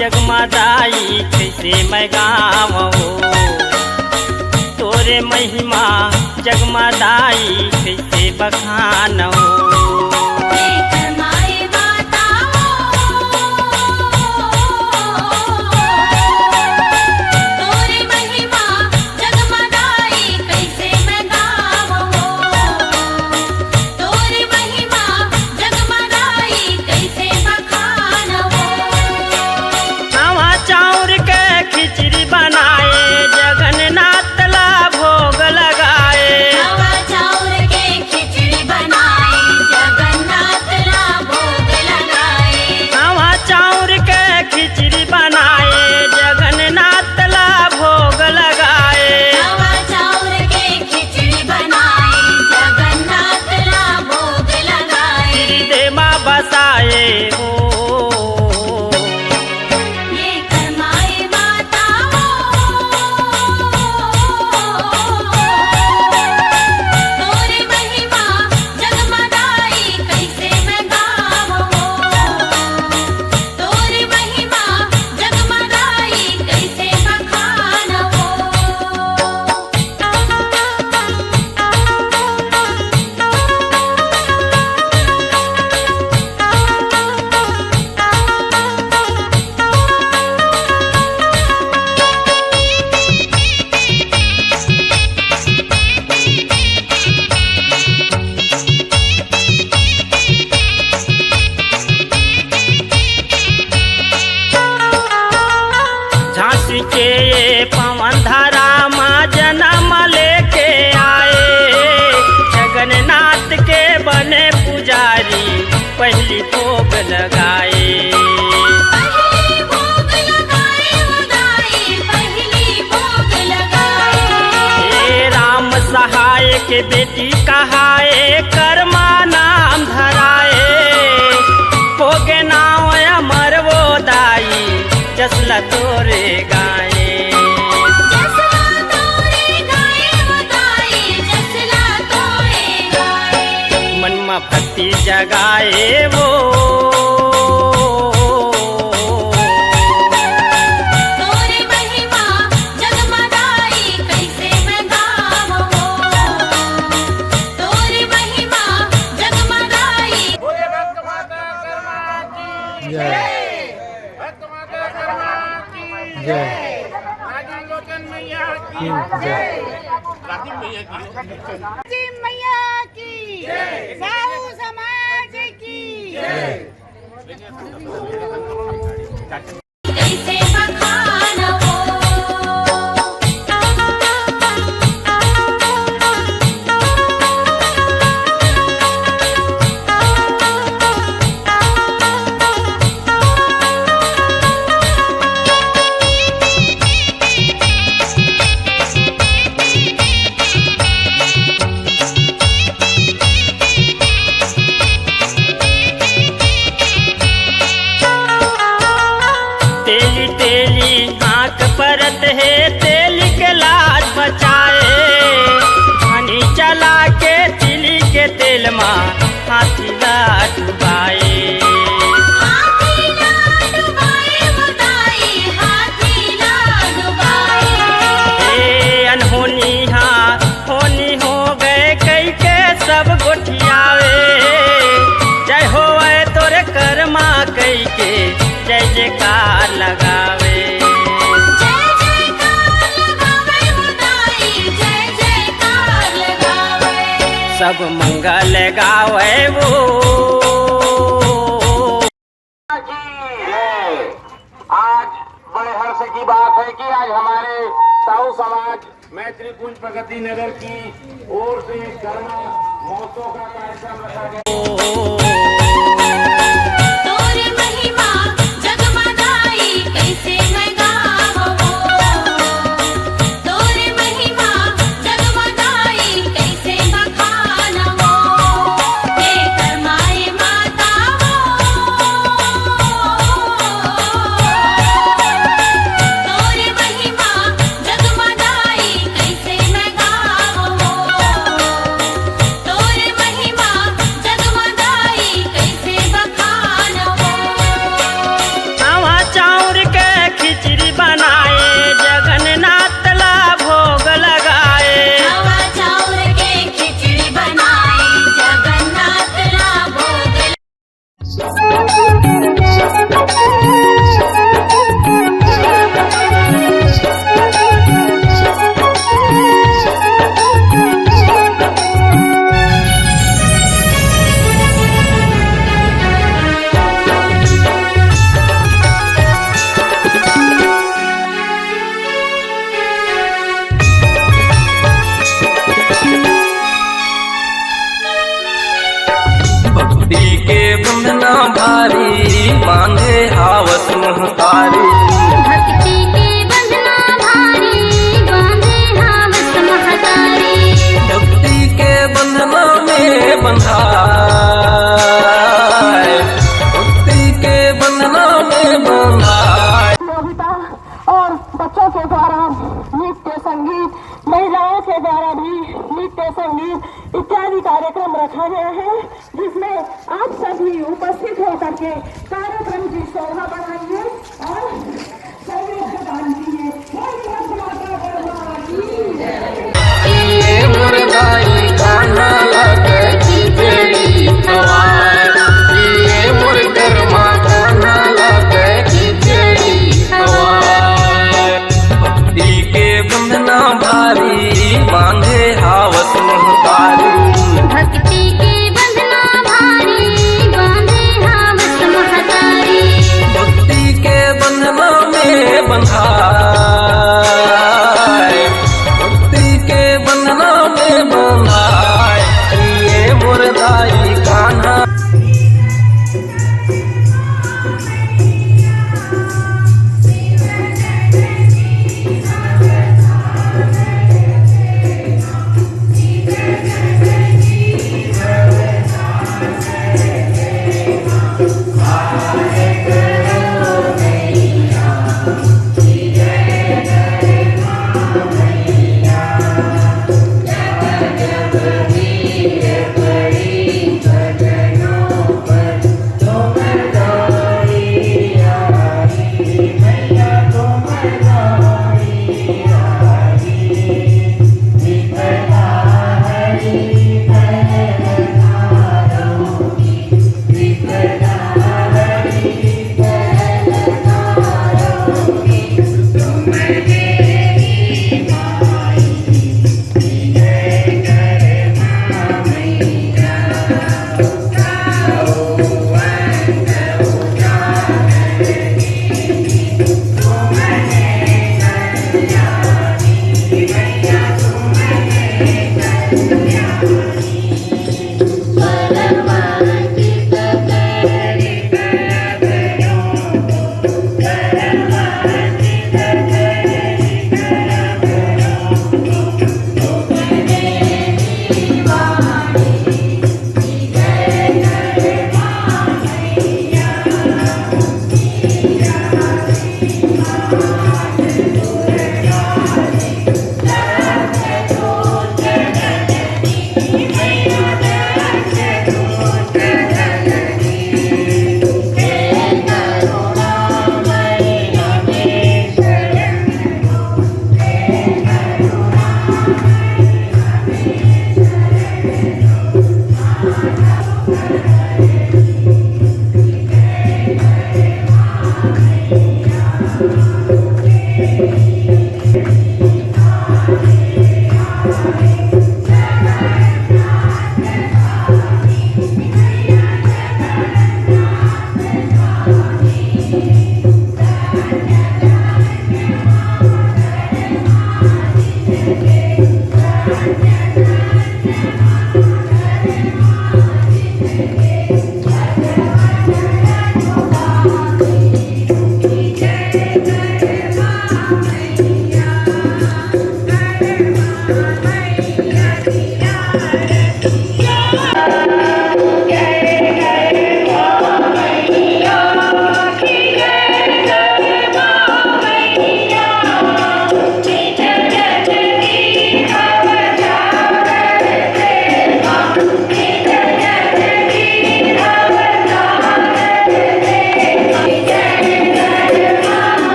जगमगाई कैसे मैं गावो, तोरे महिमा जगमगाई कैसे बखानो। के पवन धारा माँ जन्म लेके आए, जगन्नाथ के बने पुजारी पहली भोग लगाए। राम सहाय के बेटी कहाए, कर्मा नाम धराए, भोगे नाव अमर वो दाई जसला तोरे गाए। मन में भक्ति जगाए वो, तोरे महिमा जगमगाई कैसे मैं गावो, तोरे महिमा जगमगाई। बोले भक्त माता कर्मा की जय, भक्त माता कर्मा की जय, राजी लोचन मैया की जय, राजी मैया की जय, साहू समाज की जय। कैसे बखानो, तेली तेली आँख परत है, तेल के लाज बचाए, पानी चला के तिली के तेल माँ हाथी ला डुबाए। हाथी ला डुबाए बताई, हाथी ला डुबाए। ए अनहोनी हाँ होनी हो गए कई के सब गोठियावे, जय होवे तोरे कर्मा कई के जय जयकार लगावे। जय जयकार लगावे बताई, जय जयकार लगावे। सब मंगल गावे वो। आज बड़े हर्ष की बात है कि आज हमारे साहू समाज मैत्री कुंज प्रगति नगर की ओर से कर्मा महोत्सव का कार्यक्रम रखा गया। तोरे महिमा जगमगाई कैसे मैं गावो, तोरे महिमा जगमगाई कैसे बखानो। हे कर्माए माता तोरे महिमा जगमगाई कैसे मैं गावो, तोरे महिमा जगमगाई। के बंधना भारी बांधे हावस महतारी। भक्ति के बंधना भारी बांधे हावस महतारी। भक्ति के बंधना में बंधाए, भक्ति के बंधना में बंधाए। लोहिता और बच्चों के द्वारा नृत्य संगीत, महिलाओं के द्वारा भी नृत्य संगीत इत्यादि कार्यक्रम रखा गया है, जिसमें आप सभी उपस्थित होकर के कार्यक्रम की शोभा बढ़ाइए और सहयोग प्रदान कीजिए। ये मुर्दाई खाना लगे खिचड़ी खवाए, ये मुर्गरमा खाना लगे खिचड़ी खवाए। भक्ति के बंधना भारी बांधे हावस महतारी। भक्ति के बंधना भारी बांधे हावस महतारी। भक्ति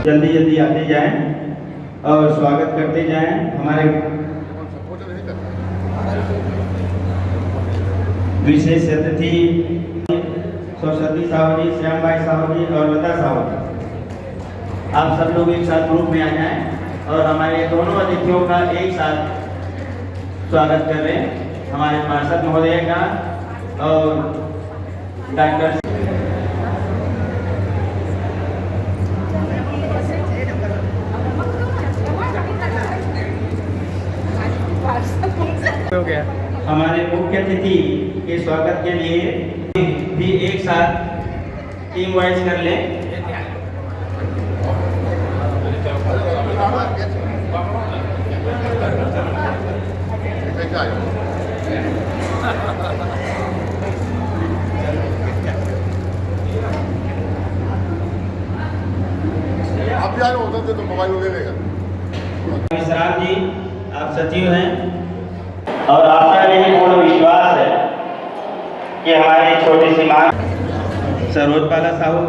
जल्दी जल्दी आते जाएं और स्वागत करते जाएं। हमारे विशेष अतिथि सरस्वती साहू जी, श्याम भाई साहू जी और लता साहू जी, आप सब लोग एक साथ ग्रुप में आ जाएं और हमारे दोनों अतिथियों का एक साथ स्वागत कर रहे हैं। हमारे पार्षद महोदय का और डॉक्टर हो गया। हमारे मुख्य अतिथि के स्वागत के लिए भी एक साथ टीम वाइज कर लें। आप भी आए होते थे तो मोबाइल ले लेगा। विश्राम जी, आप सचिव हैं और आपका यही पूर्ण विश्वास है कि हमारी छोटी सी माँ सरोजबाला साहू,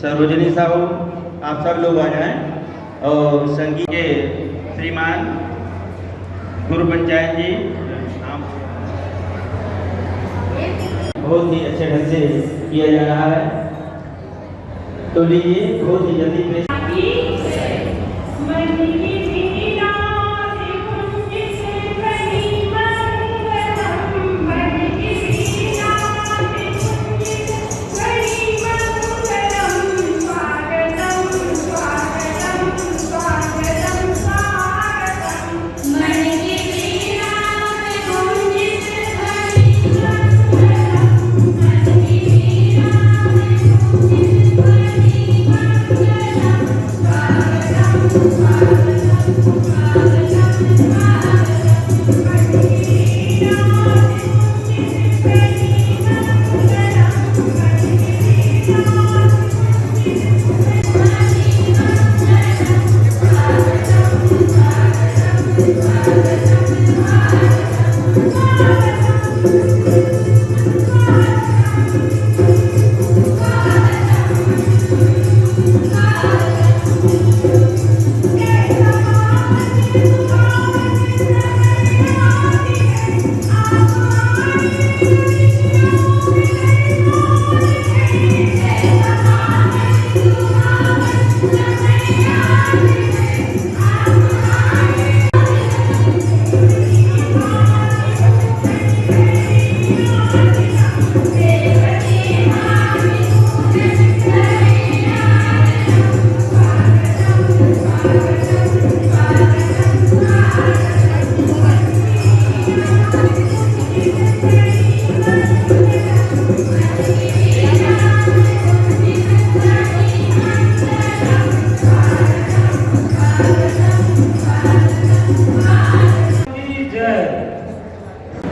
सरोजनी साहू, आप सब लोग आ जाएं और संगीत के श्रीमान गुरु पंचायत जी बहुत ही अच्छे ढंग से किया जा रहा है। तो लीजिए बहुत ही जल्दी पेश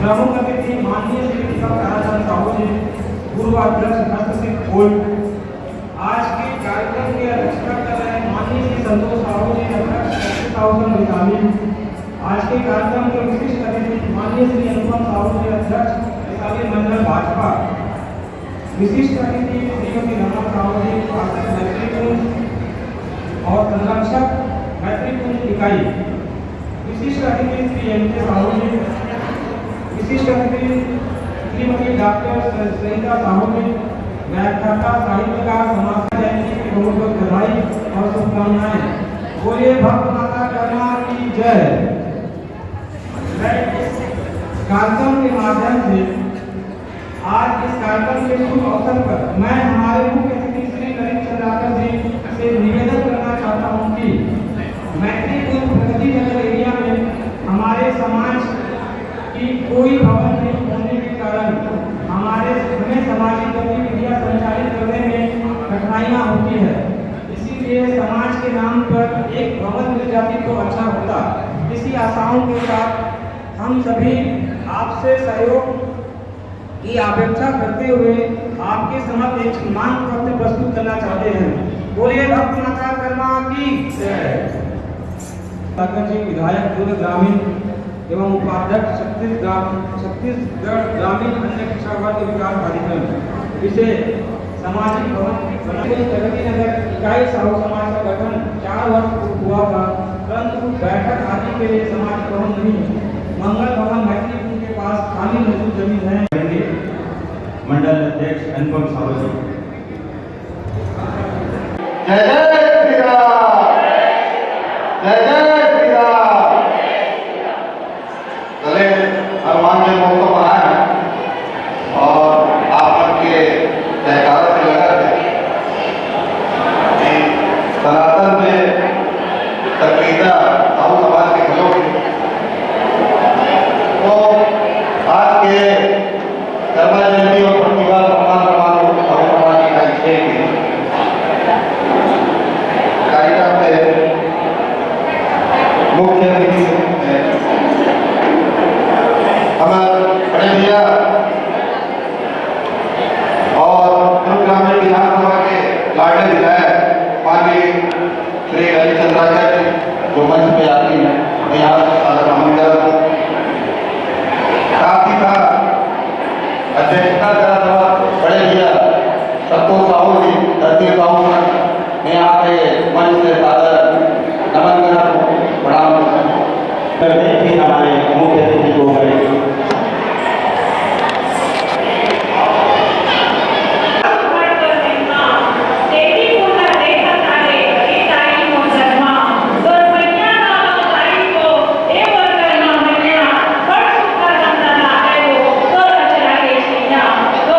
प्रमुख अतिथि माननीय श्री ताराचंद साहू जी, पूर्व अध्यक्ष हस्तशिल्प बोर्ड, आज के कार्यक्रम की अध्यक्षता कर रहे हैं माननीय श्री संतोष साहू जी, अध्यक्ष विशाली। आज के कार्यक्रम के विशिष्ट अतिथि माननीय श्री अनुपम साहू जी, अध्यक्ष विशाली मंडल भाजपा। विशिष्ट अतिथि श्रीमती रमा साहू जी, पार्षद मैत्रीकुंज और संरक्षक मैत्रीकुंज इकाई। विशिष्ट अतिथि श्री एम.के. साहू जी, विशिष्ट अतिथि श्रीमती डॉक्टर सरिता साहू जी, व्याख्याता साहित्यकार, समाज जयंती की बहुत बहुत बधाई और शुभकामनाएं। बोलिए भक्त माता कर्मा की जय। कार्यक्रम के माध्यम से आज इस कार्यक्रम के शुभ अवसर पर मैं हमारे मुख्य अतिथि श्री नरेंद्र चंद्राकर जी से निवेदन करना चाहता हूं कि मैत्रीकुंज प्रगति नगर एरिया में हमारे समाज की कोई भवन नहीं होने के कारण हमें सामाजिक गतिविधियां संचालित करने में कठिनाइयां होती है। इसीलिए समाज के नाम पर एक भवन मिल जाती तो अच्छा होता। इसी आशाओं के साथ हम सभी आपसे सहयोग की अपेक्षा करते हुए आपके समक्ष एक मांग पत्र प्रस्तुत करना चाहते हैं। बोलिए भक्त माता कर्मा की जय। विधायक दुर्ग ग्रामीण एवं उपाध्यक्ष छत्तीसगढ़ ग्रामीण अन्य पिछड़ा वर्ग विकास प्राधिकरण। इसे सामाजिक भवन बनाने प्रगति नगर इकाई साहू समाज का गठन 4 वर्ष पूर्व हुआ था, परंतु बैठक आदि के लिए सामाजिक भवन नहीं है। मंगल भवन मैत्रीपुर के पास खाली मौजूद जमीन है। मंडल अध्यक्ष अनुपम साहू जी। जय जय श्री राम, जय जय श्री राम। चले हनुमान जी मौका पर आए और आप सबके जयकारा से लगा थे कि सनातन में तकलीदा साहू समाज के खिलाफ तो आज के कर्मा जयंती और प्रतिभा सम्मान समारोह साहू समाज की इकाई 6 की कार्यक्रम में मुख्य अतिथि हमारे बड़े भैया और ग्रामीण विधानसभा के लाडले विधायक माननीय श्री रविचंद्राचार्य जी जो मंच पे आती हैं, मैं यहाँ सादर आमंत्रण साथ ही साथ अध्यक्षता करा था बड़े भैया संतोष साहू जी, धरती साहू मैं यहाँ पे मंच से सादर नमन कर प्रणाम करते थे हमारे मुख्य अतिथि को करेंगे। तो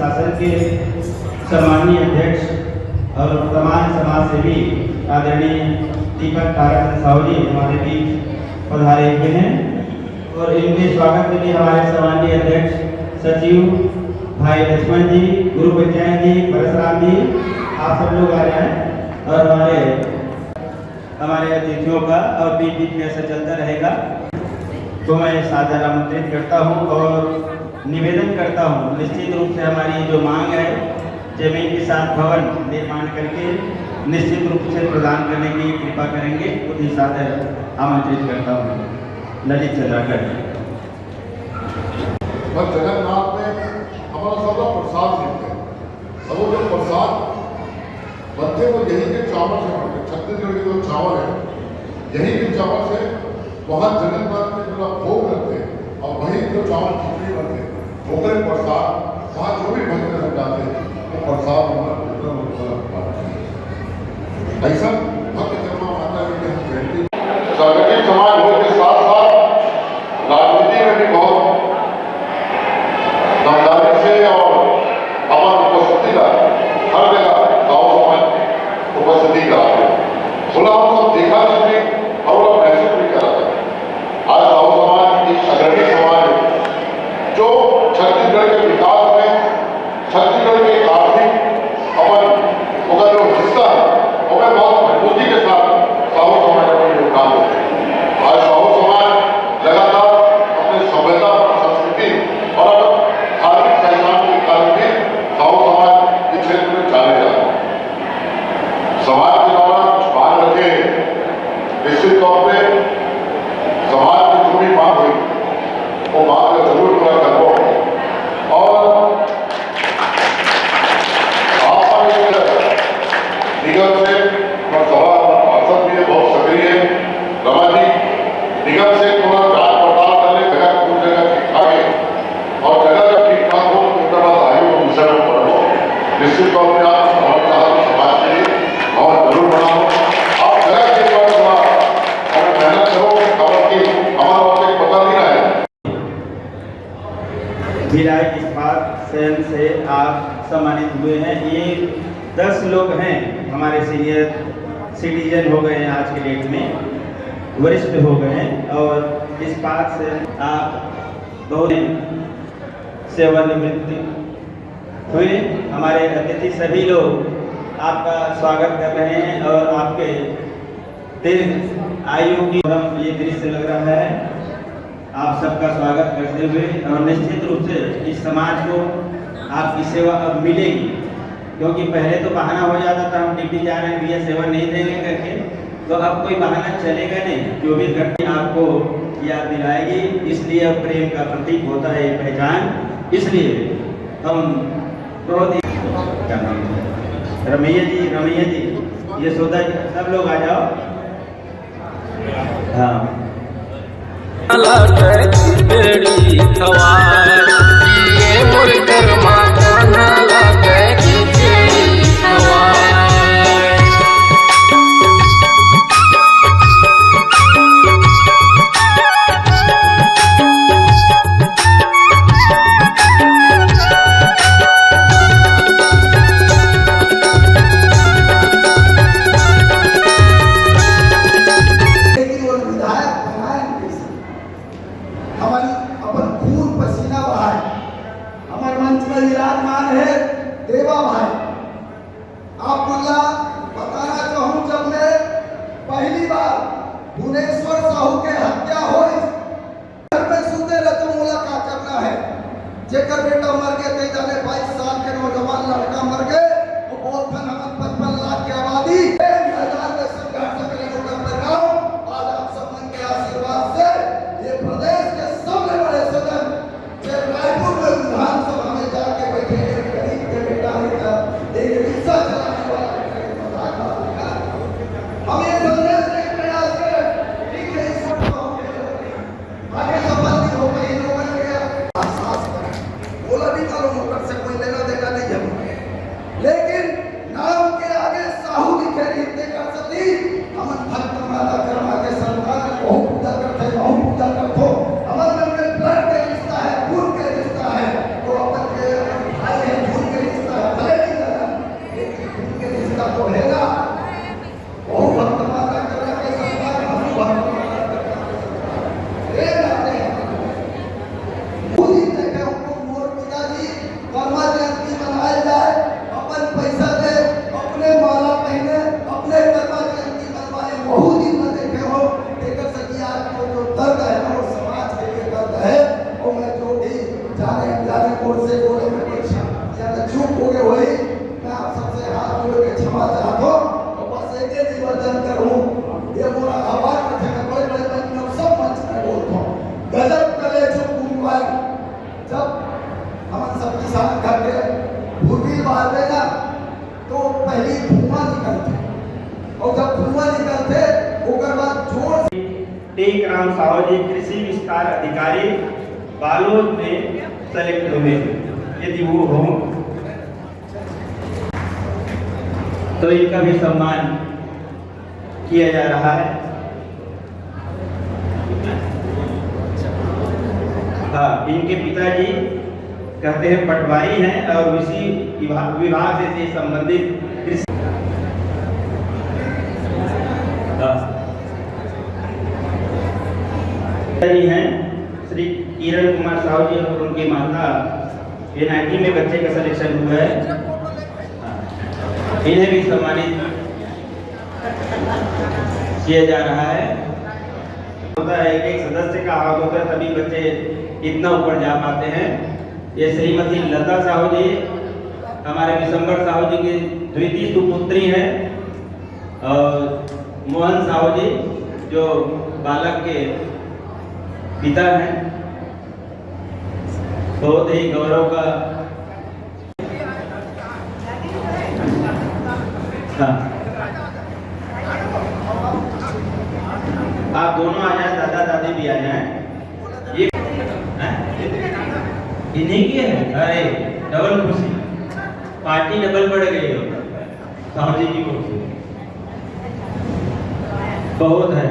शासन के सम्मानीय अध्यक्ष और तमाम समाज सेवी आदरणीय दीपक ताराचंद साहू जी हमारे बीच पधारे हुए हैं और इनके स्वागत के लिए हमारे सम्मानीय अध्यक्ष सचिव भाई लक्ष्मण जी, गुरु बच्चन जी, परशुराम जी, आप सब लोग आ जाएं और हमारे अतिथियों का और बीच बीच में ऐसा चलता रहेगा। तो मैं सादर आमंत्रित करता हूं और निवेदन करता हूं, निश्चित रूप से हमारी जो मांग है जमीन के साथ भवन निर्माण करके निश्चित रूप से प्रदान करने की कृपा करेंगे, उन्हीं सादर आमंत्रित करता हूं। ललित चंद्राकर जगन्नाथ में हमारा सबका प्रसाद मिलते हैं और वो जो प्रसाद बनते वो यही के चावल से बनते, छत्तीसगढ़ के जो चावल है यही के चावल से वहाँ जगन्नाथ में जो भोग लगते हैं और वही जो चावल खिचड़ी बनते हैं भोगरे प्रसाद वहाँ जो भी भक्त लोग जाते हैं वो प्रसाद ऐसा भक्त जन्मा माता जी हम कहते संगठित समाज होने के साथ साथ राजनीति में भी बहुत दमदारी से और हमारी उपस्थिति का हर जगह गाँव समाज उपस्थिति कराते हैं। बोला हम सब देखा सुनी और महसूस भी करा था। आज गाँव समाज एक अग्रणी समाज है जो छत्तीसगढ़ के विकास में छत्तीसगढ़ के आर्थिक और जो हिस्सा है वह बहुत मजबूती के साथ साहू समाज अपना योगदान देते हैं। आज साहू समाज लगातार अपने सभ्यता संस्कृति और धार्मिक पहचान के कारण भी साहू समाज इस क्षेत्र में जाने जा रहा है। समाज के द्वारा कुछ मांग रखे निश्चित तौर पे समाज की जो भी मांग हुई वो मांग का जरूर पूरा करो और निगम से सभा पार्षद भी है बहुत सक्रिय है रमा जी, निगम से थोड़ा जांच पड़ताल करने जगह कुछ जगह ठीक ठाक है और जगह जब ठीक ठाक हो तो उसके बाद आयु को विषय में पढ़ो। निश्चित तौर पर आप समाज के लिए और जरूर बनाओ। आप जगह के बाद थोड़ा और मेहनत करो खबर की हमारा वक्त एक पता नहीं है। विधायक इस्पात संघ से आप सम्मानित हुए हैं। ये 10 लोग हैं हमारे सीनियर सिटीजन हो गए हैं, आज के डेट में वरिष्ठ हो गए हैं और इस बात से आप बहुत सेवानिवृत्त हुए। हमारे अतिथि सभी लोग आपका स्वागत कर रहे हैं और आपके दीर्घ आयु की ये दृश्य लग रहा है। आप सबका स्वागत करते हुए और निश्चित रूप से इस समाज को आपकी सेवा अब मिलेगी, क्योंकि पहले तो बहाना हो जाता था हम ड्यूटी जा रहे हैं भैया सेवा नहीं देंगे करके, तो अब कोई बहाना चलेगा नहीं। 24 घंटे आपको याद दिलाएगी, इसलिए अब प्रेम का प्रतीक होता है पहचान। इसलिए हम बहुत ही क्या नाम है रमैया जी, यशोदा जी, सब लोग आ जाओ। हाँ हमारी अपन खून पसीना बहाए। हमारे मंच में विराजमान है देवा भाई। आपको बताना चाहूं, जब मैं पहली बार भुवनेश्वर साहू के हत्या हुई घर में सुते रहे तो मुलाकात करना है। जेकर बेटा मर गए थे जाने 22 साल के नौजवान लड़का मर गए, वो बहुत फन हम 55 लाख की आबादी मैदान में संघर्ष करने को कर रहा हूं। आज आप सब मन के आशीर्वाद से ये प्रदेश के सबसे बड़े सदन रायपुर में विधानसभा में जाके बैठे गरीब के बेटा एक रिक्शा चलाने वाला हम ये संदेश देने का प्रयास करें कि इस आगे सफल नहीं हो गई लोगों के एहसास करें। वो एक राम साहू जी कृषि विस्तार अधिकारी बालोद में सेलेक्ट हुए, यदि वो हो तो इनका भी सम्मान किया जा रहा है। हाँ, इनके पिताजी कहते हैं पटवारी हैं और इसी विभाग से संबंधित कृषि हैं श्री किरण कुमार साहू जी और उनकी माता NIT में बच्चे का सिलेक्शन हुआ है, इन्हें भी सम्मानित किया जा रहा है। होता है कि एक सदस्य का हाथ होता है तभी बच्चे इतना ऊपर जा पाते हैं। ये श्रीमती लता साहू जी हमारे विशंबर साहू जी की द्वितीय सुपुत्री है और मोहन साहू जी जो बालक के पिता हैं। बहुत ही गौरव का आप दोनों आ जाए, दादा दादी भी आ जाए। ये इन्हीं की है। अरे डबल खुशी, पार्टी डबल बढ़ गई हो साहू जी की खुशी बहुत है।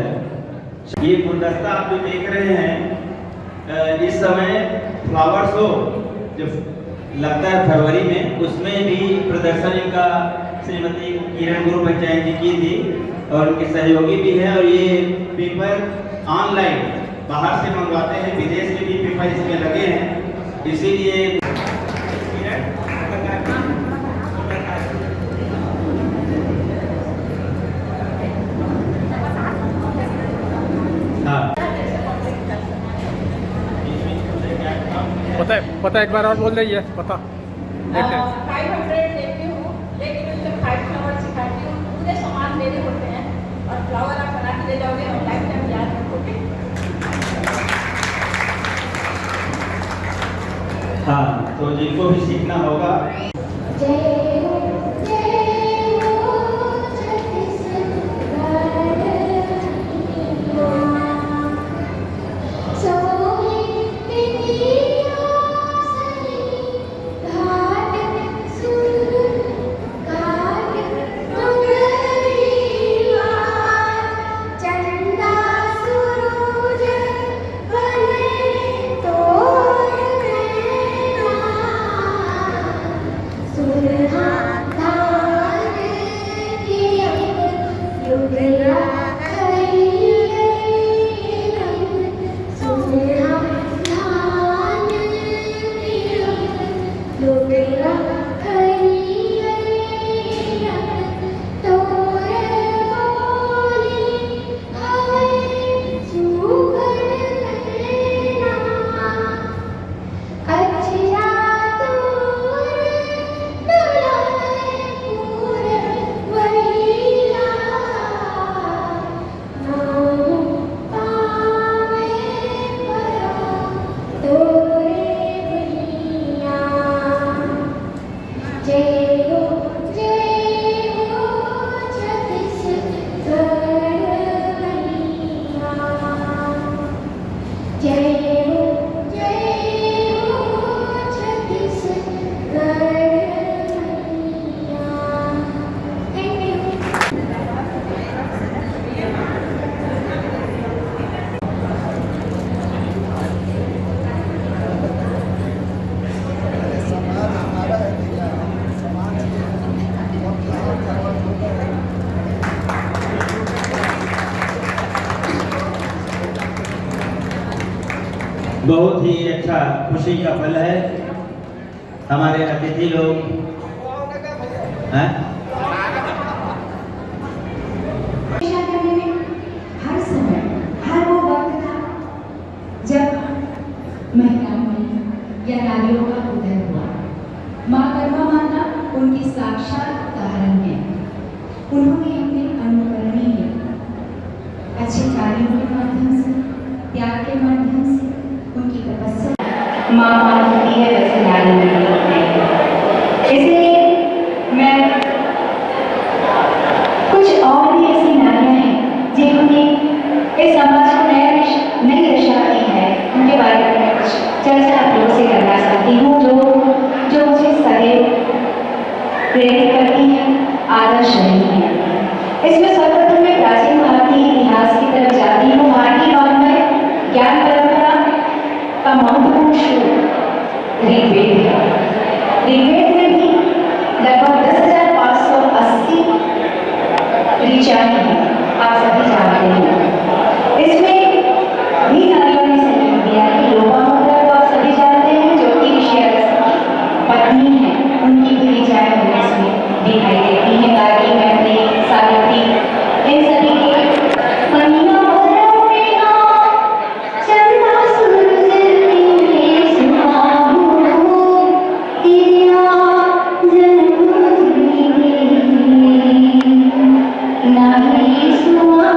ये गुलदस्ता आप जो देख रहे हैं इस समय फ्लावर शो जो लगता है फरवरी में, उसमें भी प्रदर्शन इनका श्रीमती किरण गुरु पंचायत जी की थी और उनके सहयोगी भी हैं। और ये पेपर ऑनलाइन बाहर से मंगवाते हैं, विदेश के भी पेपर इसमें लगे हैं, इसीलिए पता एक बार और बोल रही है पता 500 देती हूँ, लेकिन उससे 5 फ्लावर सिखाती हूँ। पूरे सामान मेरे होते हैं और फ्लावर आप बना के ले जाओगे और लाइफ टाइम याद रखोगे। हाँ, तो जिनको भी सीखना होगा। बहुत ही अच्छा खुशी का पल है। हमारे अतिथि लोग हैं हर समय हर वो वक्त था जब महिलाओं में या नारियों का उदय हुआ। माँ कर्मा माता उनकी साक्षात उदाहरण है। उन्होंने अपने अनुकरणीय अच्छे कार्यों के माध्यम से, प्यार के माध्यम से उनकी तपस्या माँ होती है वैसे नारी नहीं होती है। इसलिए मैं कुछ और भी ऐसी नारियाँ हैं जिन्होंने इस समाज को नया प्रेरित करती हैं, आदर्श रही हैं। इसमें सर्वप्रथम मैं प्राचीन भारतीय इतिहास की तरफ जाती हूँ। भारतीय वाङ्मय ज्ञान परंपरा का महत्वपूर्ण स्रोत ऋग्वेद है। ऋग्वेद में भी लगभग 10,580 ऋचाएं हैं, आप सभी जानते हैं। इसमें भी नारियों ने संयोग दिया है। लोपामुद्रा को आप सभी जानते हैं, जो कि ऋषि अगस्त्य की पत्नी है, उनकी भी ऋचाएं हमें इसमें दिखाई देती हैं। गार्गी, मैत्रेयी, सावित्री, इन सभी के महीना नहीं सुना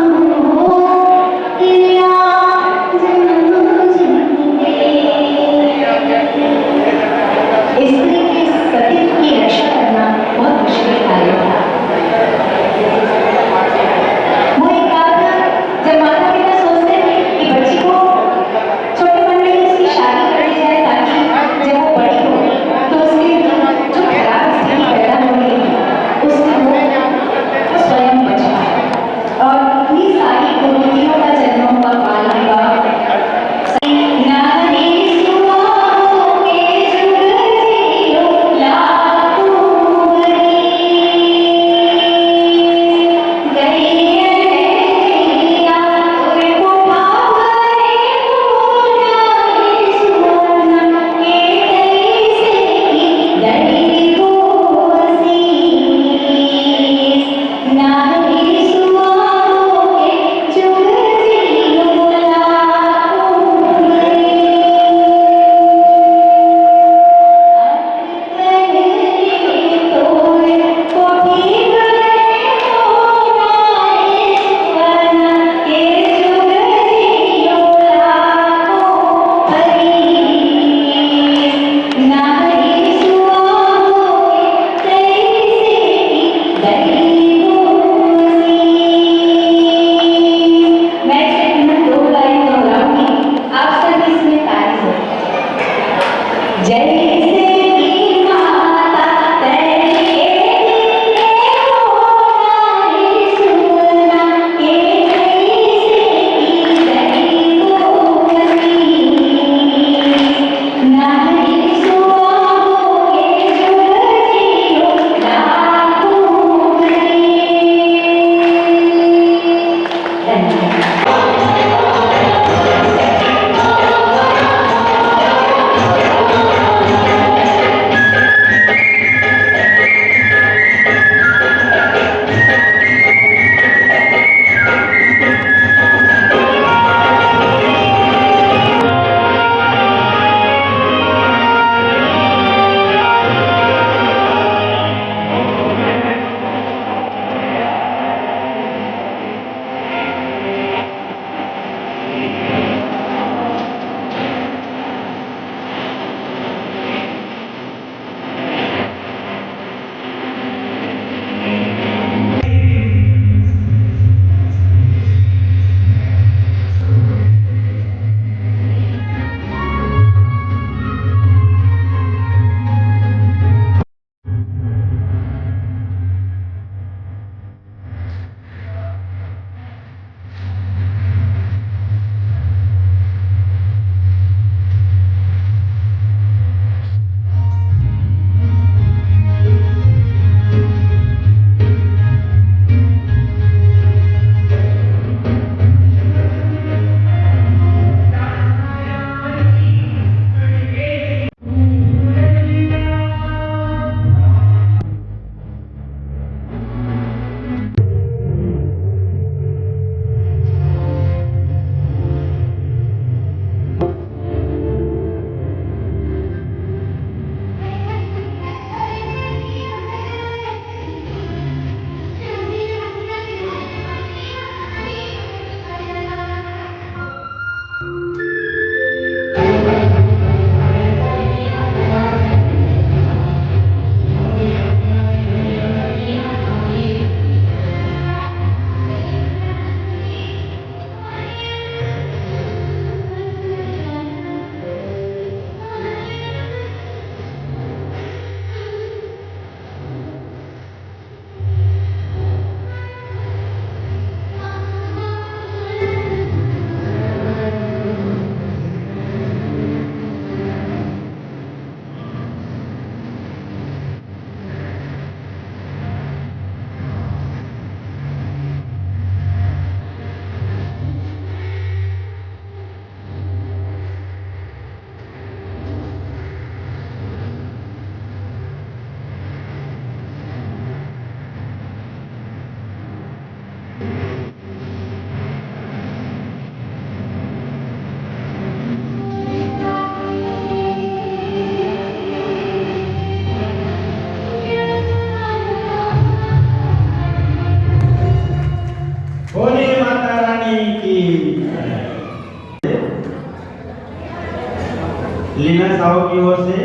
साहू की ओर से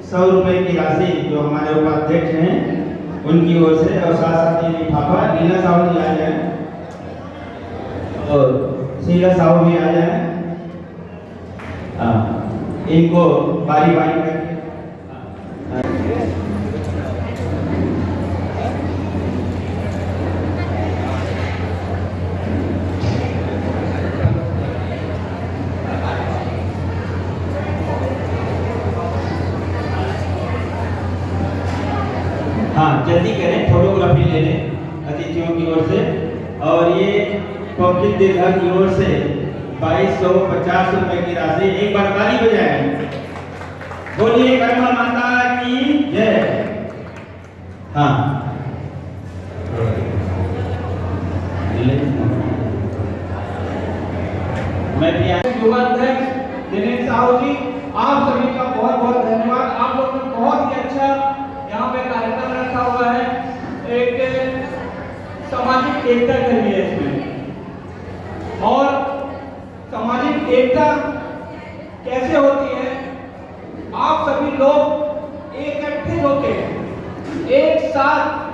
100 रुपए की राशि जो हमारे उपाध्यक्ष हैं उनकी ओर से, और साथ साथ ये लिफाफा नीला साहू जी आ जाए और शीला साहू भी आ जाए। इनको बारी बारी करके जल्दी करें, फोटोग्राफी ले लें अतिथियों की ओर से। और ये पंकित दीर्घा की ओर से 2250 रुपए की राशि, एक बार ताली बजाएं, बोलिए कर्मा माता की जय। हाँ मैं भी युवाध्यक्ष दिनेश साहू जी, आप सभी का बहुत बहुत धन्यवाद। आप लोग ने बहुत ही अच्छा यहाँ पे कार्यक्रम रखा हुआ है, एक सामाजिक एकता के लिए इसमें। और सामाजिक एकता कैसे होती है, आप सभी लोग इकट्ठे होकर एक साथ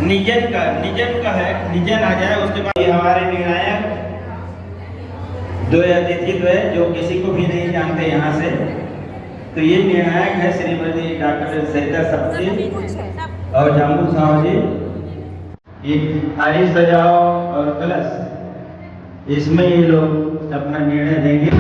निजन का है, निजन आ जाए। उसके बाद ये हमारे निर्णायक दो अतिथि जो किसी को भी नहीं जानते यहाँ से, तो ये निर्णायक है श्रीमती डॉक्टर सरिता सप्ती और जामुन साहू जी। ये थाली सजाओ और कलश, इसमें ये लोग अपना निर्णय देंगे।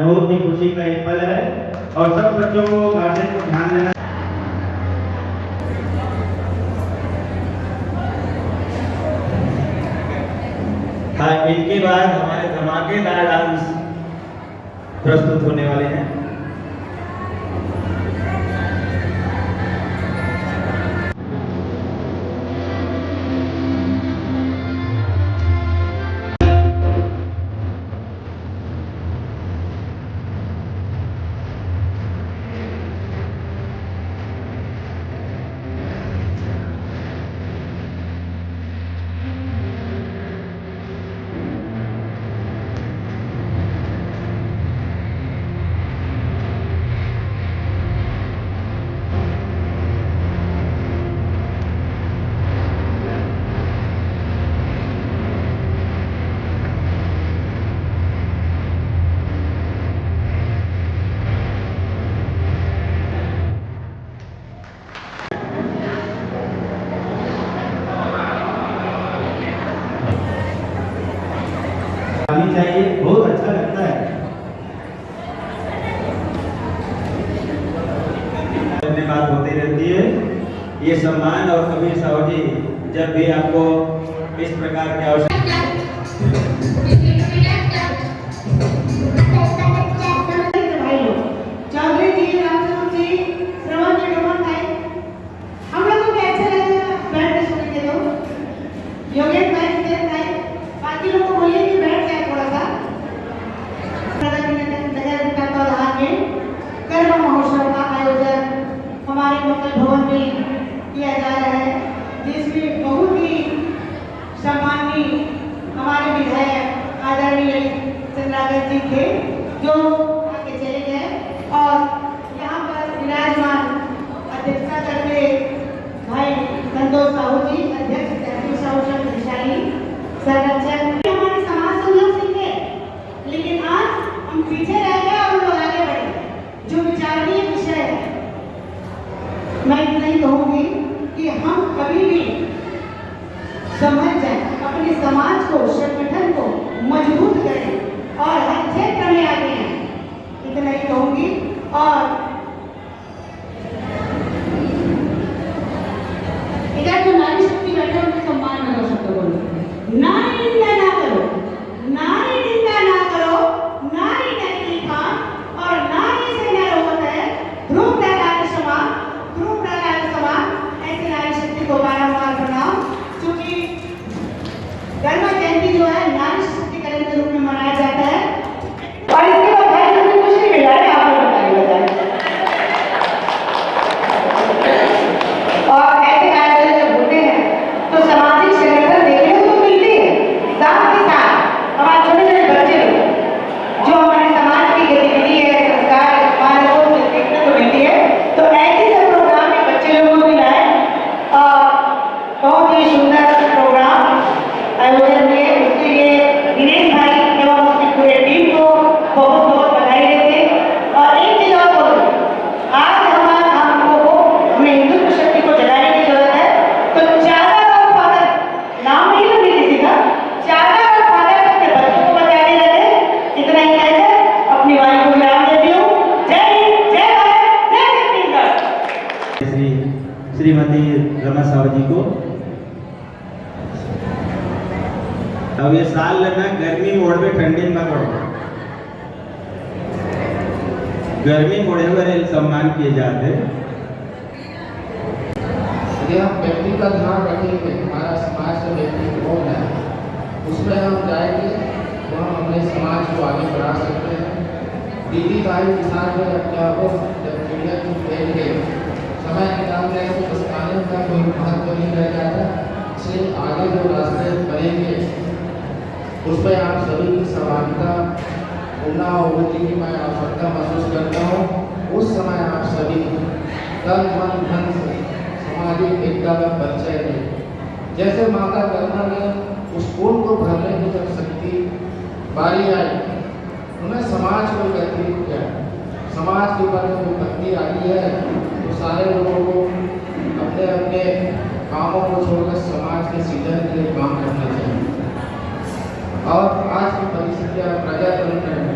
बहुत ही खुशी का एक पल है और सब बच्चों को गार्जियन को ध्यान देना। हाँ, इनके बाद हमारे धमाकेदार डांस प्रस्तुत होने वाले हैं। चाहिए, बहुत अच्छा लगता है। बात होती रहती है ये सम्मान। और कबीर साहू जी जब भी आपको इस प्रकार के आवश्यकता भवन में किया जा रहा है, जिसमें बहुत ही सम्माननीय हमारे विधायक आदरणीय चंद्राकर जी थे, जो मैं इतना ही कहूँगी कि हम कभी भी समझ जाए, अपने समाज को, संगठन को मजबूत करें और हर क्षेत्र में आगे आए, इतना ही कहूँगी। और इधर जो नारी शक्ति बैठे हैं उनका सम्मान करो, शब्द बोलो, नारी निंदा ना करो, नारी निंदा ना करो, नारी नरकी खान और नारी से नर होता है ध्रुव प्रहलाद समान, ध्रुव प्रहलाद समान। ऐसे नारी शक्ति को बारंबार प्रणाम। क्योंकि गरमा जयंती जो है नारी सशक्तिकरण के रूप में मनाया जाता है और इसके बाद भाई लोग कुछ नहीं मिला है, आप लोग बताइए। और ऐसे कार्यक्रम जब होते हैं तो सामाजिक संगठन देखने को मिलते हैं, साथ ही साथ हमारे छोटे छोटे बच्चे लोग जो हमारे समाज की गतिविधि है, संस्कार मानकों से देखने को मिलती है। तो ऐसे सब प्रोग्राम में बच्चे लोगों को मिलाए और बहुत ही सुंदर प्रोग्राम आयोजन किए। उसके लिए दिनेश भाई एवं उसकी पूरे टीम को बहुत बहुत बधाई देते। और एक चीज और बोलूं, आज हमको हमें हिंदुत्व शक्ति को जगाने की जरूरत है। तो चादर और फादर नाम नहीं लगे किसी का, चादर और फादर अपने बच्चों को बचाने लगे। इतना ही कहकर अपनी वाणी को विराम देती हूँ। जय हिंद, जय भारत, जय छत्तीसगढ़। श्रीमती रमा साहू जी को अब ये साल लेना गर्मी मोड़ में ठंडी में पड़ो, गर्मी मोड़े हुए सम्मान किए जाते हैं। यदि हम व्यक्ति का ध्यान रखेंगे, हमारा समाज का व्यक्ति कौन है, उसमें हम जाएंगे तो हम अपने समाज को आगे बढ़ा सकते हैं। दीदी भाई किसान जो अध्यापक जब चिड़िया चुप देंगे, समय निकालने को पछताने का कोई महत्व नहीं रह जाता। से आगे जो रास्ते बनेंगे उसमें आप सभी की सहभागिता होना होगी कि मैं आवश्यकता महसूस करता हूँ। उस समय आप सभी तन मन धन से सामाजिक एकता का परिचय दें। जैसे माता गंगा ने उस कुंड को भरने की जब शक्ति बारी आई, उन्हें समाज को एकत्रित किया। समाज के ऊपर जब विपत्ति आई है तो सारे लोगों को अपने अपने कामों को छोड़कर समाज के सीधन के लिए काम करना चाहिए। और आज की परिस्थितियाँ प्रजातंत्र है,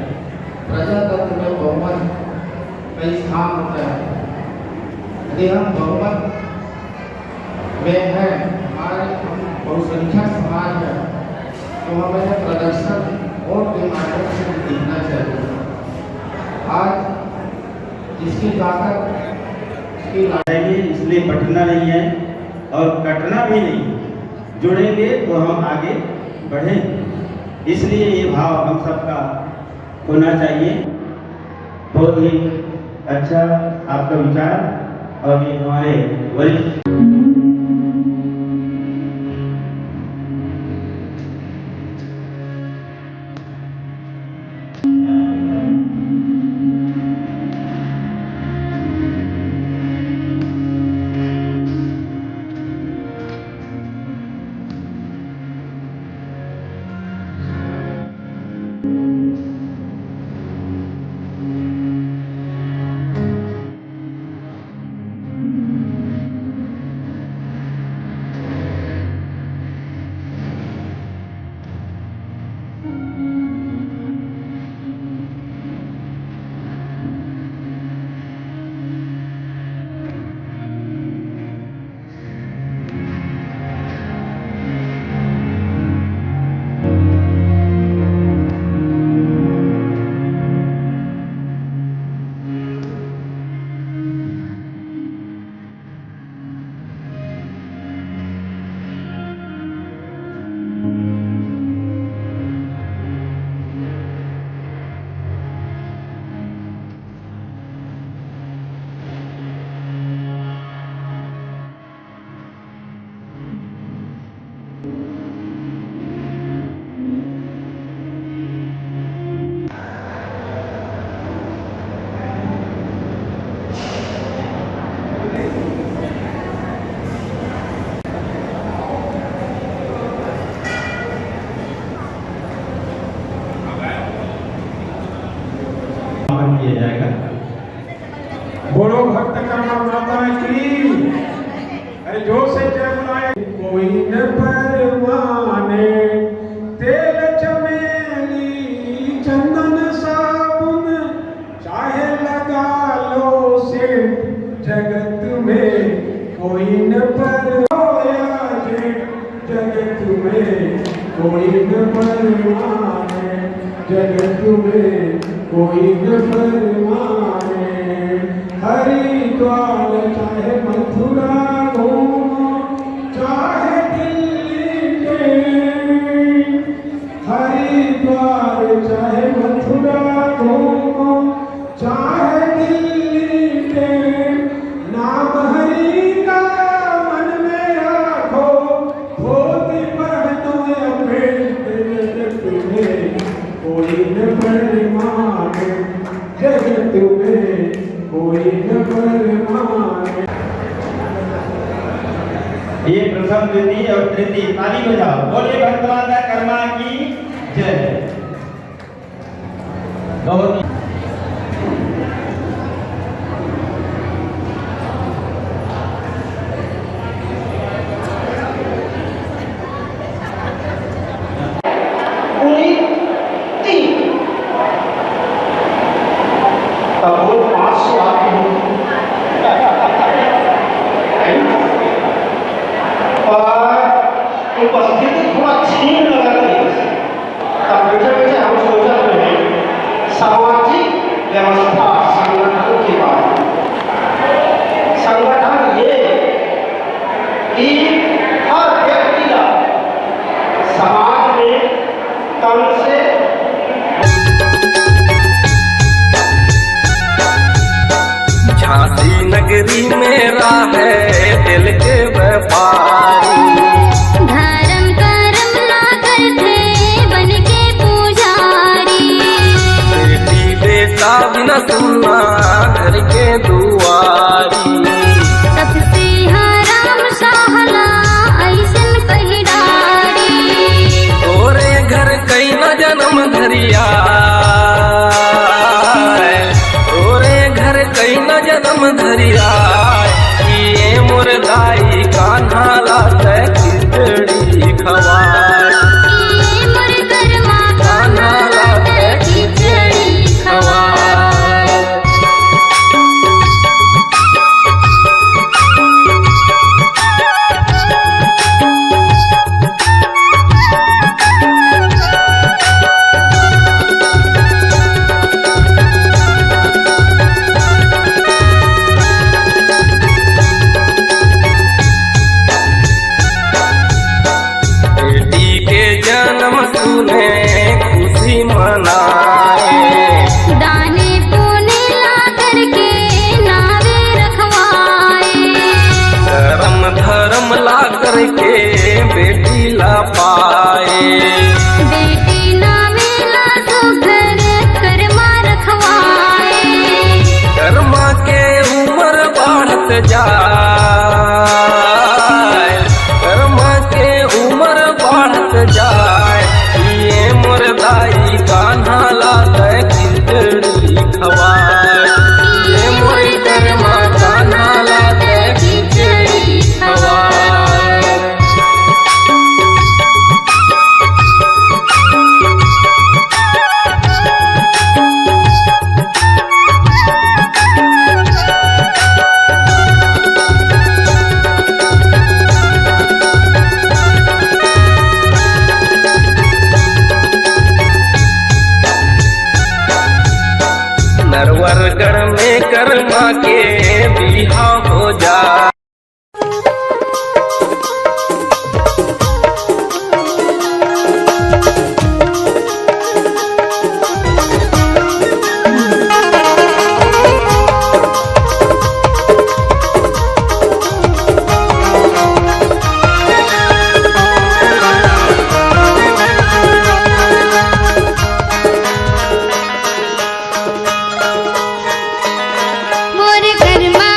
प्रजातंत्र में बहुमत का स्थान होता है। यदि हम बहुमत में है, हमारे बहुसंख्यक समाज है, तो हमें प्रदर्शन वोट के माध्यम से दिखना चाहिए। आज जिसकी ताकत इसलिए बटना नहीं है और कटना भी नहीं, जुड़ेंगे तो हम आगे बढ़ेंगे। इसलिए ये भाव हम सबका होना चाहिए। बहुत ही अच्छा आपका विचार और ये हमारे वरिष्ठ किया जाएगा। बोलो भक्त करुणा माता की अरे जोर से जय बुलाए। कोई न परवाने तेल चमेली चंदन साबुन चाहे लगा लो से जगत में कोई न परवाया जगत में कोई न परवाने जगत में कोई न परवाने। हरिद्वार चाहे मथुरा घूमो चाहे दिल्ली के हरिद्वार चाहे मथुरा घूमो चाहे दिल्ली के नाम हरि का मन में रखो धोती पहनो अपने जगत में कोई न परमाने जगत में कोई न परमाने। ये प्रथम द्वितीय और तृतीय ताली बजाओ। बोलिए भगवान कर्मा की जय। बहुत उपस्थिति थोड़ा छीन लगा रही है। तब बैठे बैठे हम सोच रहे हैं सामाजिक व्यवस्था संगठन के बारे में। संगठन ये कि हर व्यक्ति का समाज में तन से झांसी नगरी मेरा है दिल के व्यापारी धर्म कर्म ना करते बन के पुजारी बेटी बेटा बिना सुनना घर के दुआरी तब से हराम सहला ऐसन पहिरारी तोरे घर कई न जन्म धरिया तोरे घर कई न जन्म धरिया ये मुर्दाई कान्हा लात खिचड़ी खवाई मोर कर्मा कान्हा लात खिचड़ी खवाई। बेटी के जन्म तूने खुशी मनाए दाने पुण्य ला करके नावे रखवाए धर्म धर्म ला करके बेटी ला पाए बेटी नावे ला तो घर कर्मा रखवाए कर्मा के उम्र बढ़त जाए कर्मा के उम्र बढ़त जाए ये मुर्दाई कान्हा लात खिचड़ी खवाए ये मोर कर्मा कान्हा लात खिचड़ी खवाए। नरवरगढ़ में कर्मा के बिहा हो जा मोर कर्मा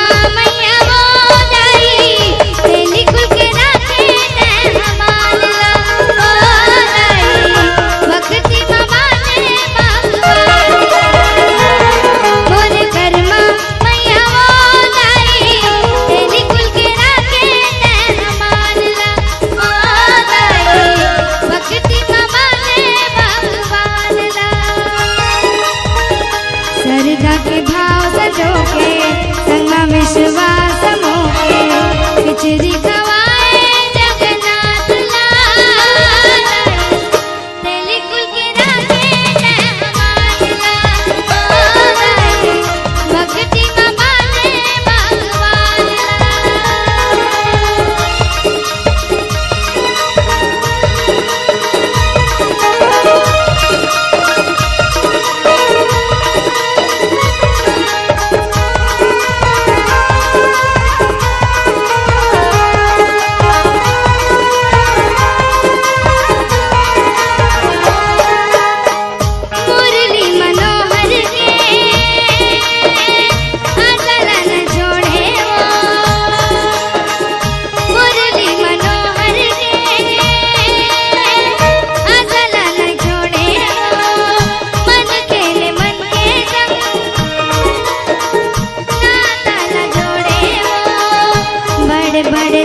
बड़े